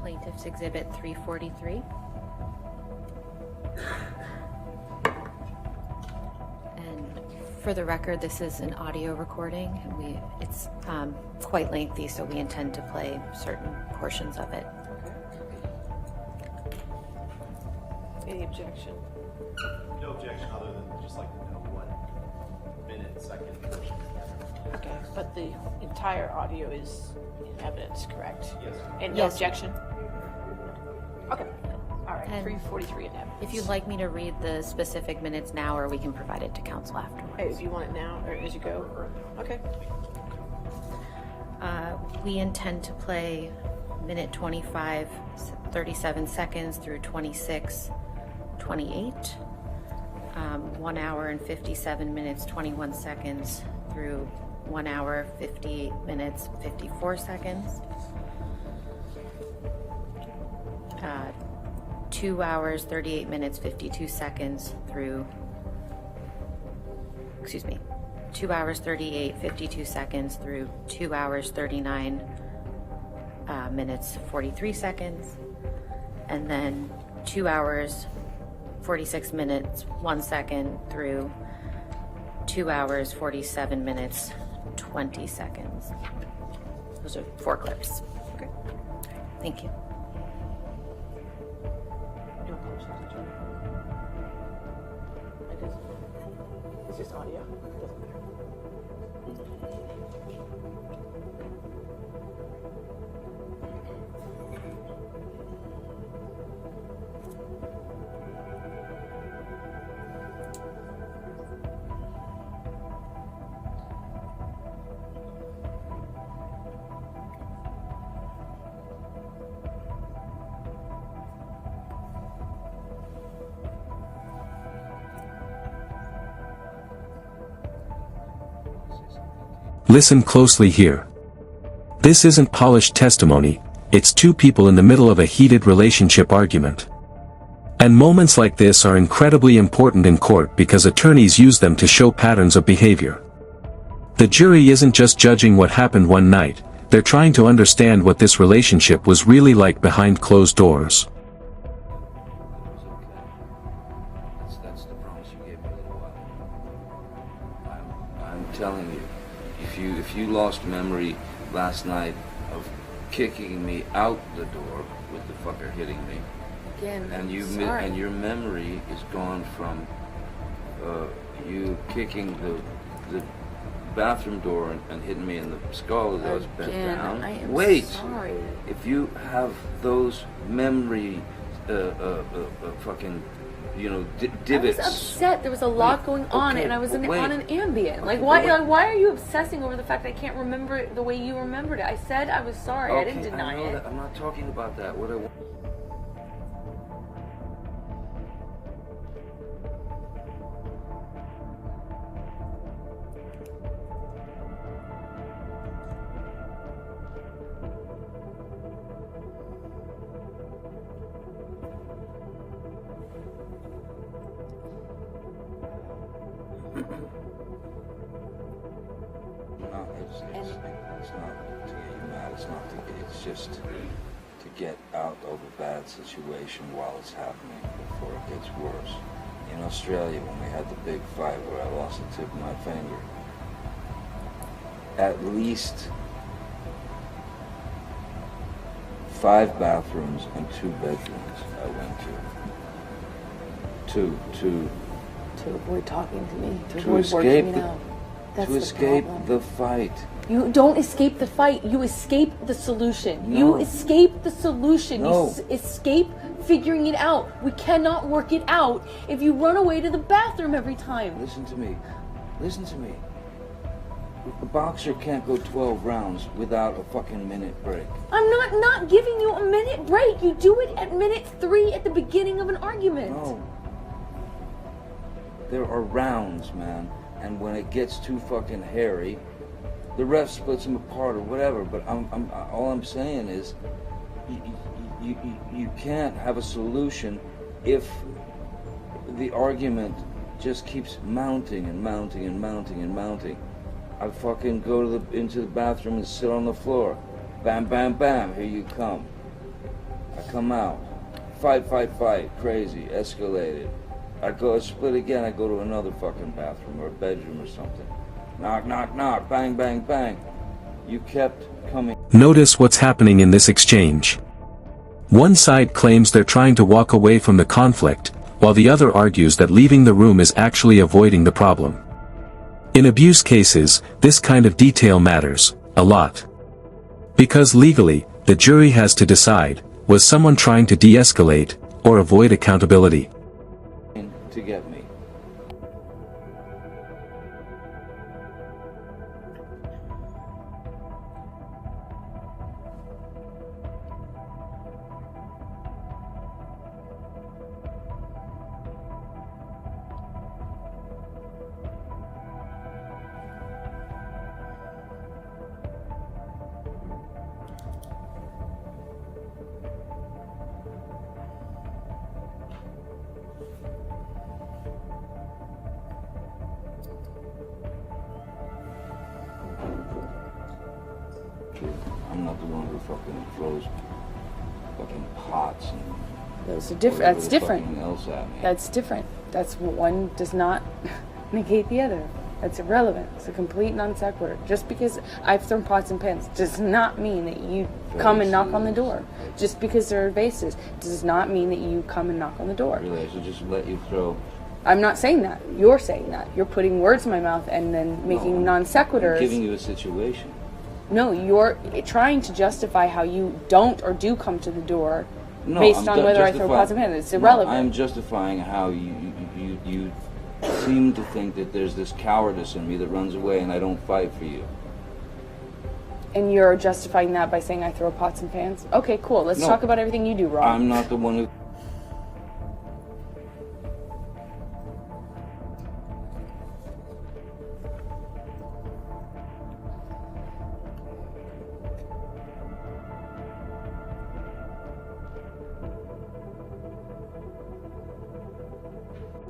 Plaintiff's Exhibit 343. And for the record, this is an audio recording. It's quite lengthy, so we intend to play certain portions of it. Any objection? No objection other than just like to know what minute, second portion. Okay, but the entire audio is in evidence, correct? Yes. And no Yes. objection? Okay, all right, And 343 in evidence. If you'd like me to read the specific minutes now, or we can provide it to counsel afterwards. Hey, if you want it now, or as you go, or, okay. We intend to play minute 25, 37 seconds through 26, 28. 1 hour and 57 minutes, 21 seconds through 1 hour, 58 minutes, 54 seconds. 2 hours, 38 minutes, 52 seconds through, 2 hours, 38, 52 seconds through 2 hours, 39 minutes, 43 seconds. And then 2 hours, 46 minutes, 1 second through 2 hours, 47 minutes, 20 seconds. Those are 4 clips. Okay. Thank you. No questions, did you? It is. It's just audio. It doesn't matter. Listen closely here. This isn't polished testimony, it's two people in the middle of a heated relationship argument. And moments like this are incredibly important in court because attorneys use them to show patterns of behavior. The jury isn't just judging what happened one night, they're trying to understand what this relationship was really like behind closed doors. That's the promise you gave me a little while. I'm telling you, if you lost memory last night of kicking me out the door with the fucker hitting me, Again, and your memory is gone from you kicking the bathroom door and hitting me in the skull as I was bent Again, down. I am Wait, sorry. if you have those memory fucking divots. I was upset. There was a lot going on, okay, and I was on wait. an Ambien. Like, Okay, why? but wait. Why are you obsessing over the fact that I can't remember it the way you remembered it? I said I was sorry. I didn't deny know it. that. I'm not talking about that. What I want. No, it's not to get you mad. It's just to get out of a bad situation while it's happening before it gets worse. In Australia, when we had the big fight where I lost the tip of my finger, at least 5 bathrooms and 2 bedrooms I went to. To avoid talking to me. To To avoid escape working it out. That's to the escape problem. the fight. You don't escape the fight. You escape the solution. No. You escape the solution. No. You escape figuring it out. We cannot work it out if you run away to the bathroom every time. Listen to me. Listen to me. A boxer can't go 12 rounds without a fucking minute break. I'm not giving you a minute break. You do it at minute 3 at the beginning of an argument. No. There are rounds, man. And when it gets too fucking hairy, the ref splits them apart or whatever. But all I'm saying is, you can't have a solution if the argument just keeps mounting and mounting and mounting and mounting. I fucking go into the bathroom and sit on the floor. Bam, bam, bam, here you come. come out. Fight, crazy, escalated. I go, split again, I go to another fucking bathroom or a bedroom or something. Knock, bang, bang, bang. You kept coming. Notice what's happening in this exchange. One side claims they're trying to walk away from the conflict, while the other argues that leaving the room is actually avoiding the problem. In abuse cases, this kind of detail matters a lot. Because legally, the jury has to decide, was someone trying to de-escalate, or avoid accountability? To get me. I'm not the one who fucking throws fucking pots and Those are different. That's different. fucking else at me. That's different. That's one does not negate the other. That's irrelevant. It's a complete non sequitur. Just because I've thrown pots and pans does not mean that you come and knock on the door. Just because there are vases does not mean that you come and knock on the door. Really, I should just let you throw. I'm not saying that. You're saying that. You're putting words in my mouth and then making non sequiturs. I'm giving you a situation. No, you're trying to justify how you don't or do come to the door No, based I'm on whether I throw justifying- pots and pans. It's irrelevant. No, I'm justifying how you seem to think that there's this cowardice in me that runs away and I don't fight for you. And you're justifying that by saying I throw pots and pans? Okay, cool. Let's No. talk about everything you do wrong. I'm not the one who...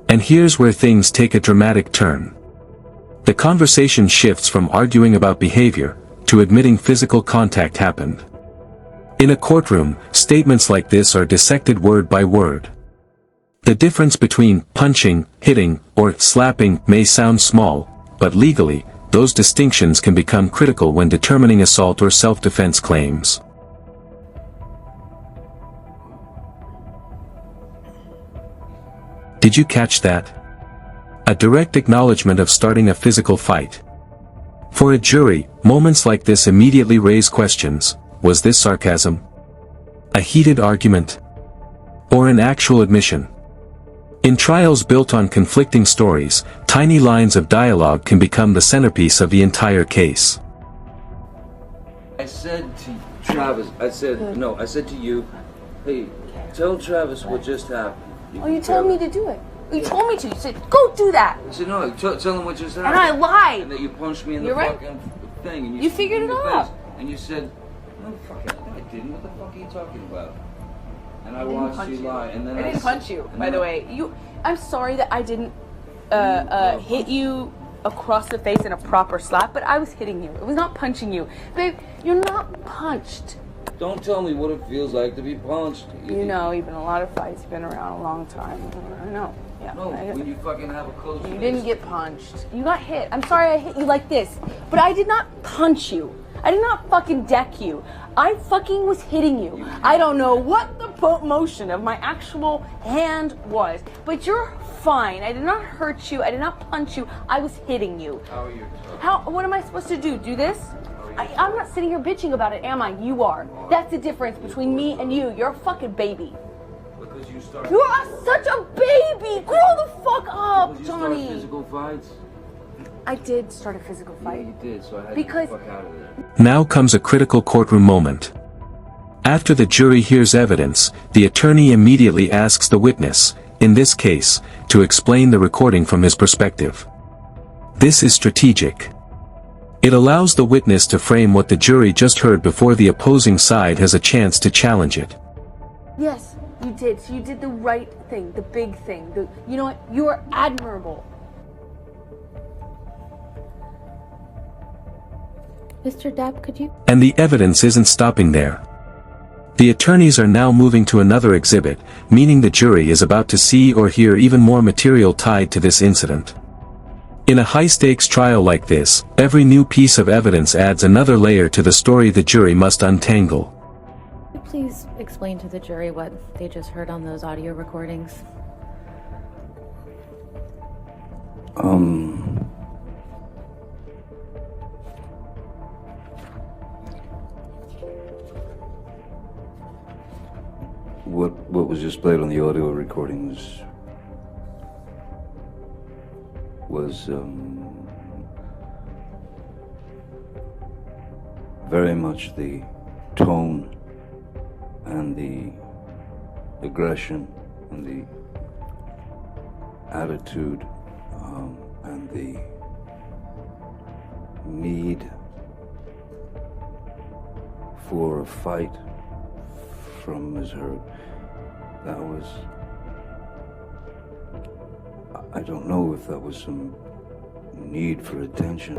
And here's where things take a dramatic turn. The conversation shifts from arguing about behavior, to admitting physical contact happened. In a courtroom, statements like this are dissected word by word. The difference between punching, hitting, or slapping may sound small, but legally, those distinctions can become critical when determining assault or self-defense claims. Did you catch that? A direct acknowledgement of starting a physical fight. For a jury, moments like this immediately raise questions. Was this sarcasm? A heated argument? Or an actual admission? In trials built on conflicting stories, tiny lines of dialogue can become the centerpiece of the entire case. I said to Travis, I said to you, hey, tell Travis what just happened. Oh, you told me to do it. You told me to. You said, go do that. I said, no, tell him what just happened. And I lied. And that you punched me in the You're right. fucking thing. And You figured it out. And you said, no, fucking, I didn't. What the fuck are you talking about? And I didn't watched punch you lie. And then I didn't punch you, and by then the way. I'm sorry that I didn't hit you across the face in a proper slap, but I was hitting you. It was not punching you. Babe, you're not punched. Don't tell me what it feels like to be punched. You know, you've been in a lot of fights. You've been around a long time. I know. Yeah. No, I when you fucking have a close You fist. didn't get punched. You got hit. I'm sorry I hit you like this, but I did not punch you. I did not fucking deck you. I fucking was hitting you. I don't know what the motion of my actual hand was, but you're fine. I did not hurt you. I did not punch you. I was hitting you. How are you? What am I supposed to do? Do this? I'm not sitting here bitching about it, am I? You are. That's the difference between me and you. You're a fucking baby. Because you started. You are such a baby. Grow the fuck up, Because you started Johnny. physical fights. I did start a physical Yeah, fight. you did. So I had Because- to get the fuck out of there. Now comes a critical courtroom moment. After the jury hears evidence, the attorney immediately asks the witness, in this case, to explain the recording from his perspective. This is strategic. It allows the witness to frame what the jury just heard before the opposing side has a chance to challenge it. Yes, you did. So you did the right thing, the big thing. You know what? You are admirable. Mr. Depp, could you? And the evidence isn't stopping there. The attorneys are now moving to another exhibit, meaning the jury is about to see or hear even more material tied to this incident. In a high-stakes trial like this, every new piece of evidence adds another layer to the story the jury must untangle. Please explain to the jury what they just heard on those audio recordings. What was just played on the audio recording was very much the tone and the aggression and the attitude and the need for a fight from Ms. Heard. That was, I don't know if that was some need for attention.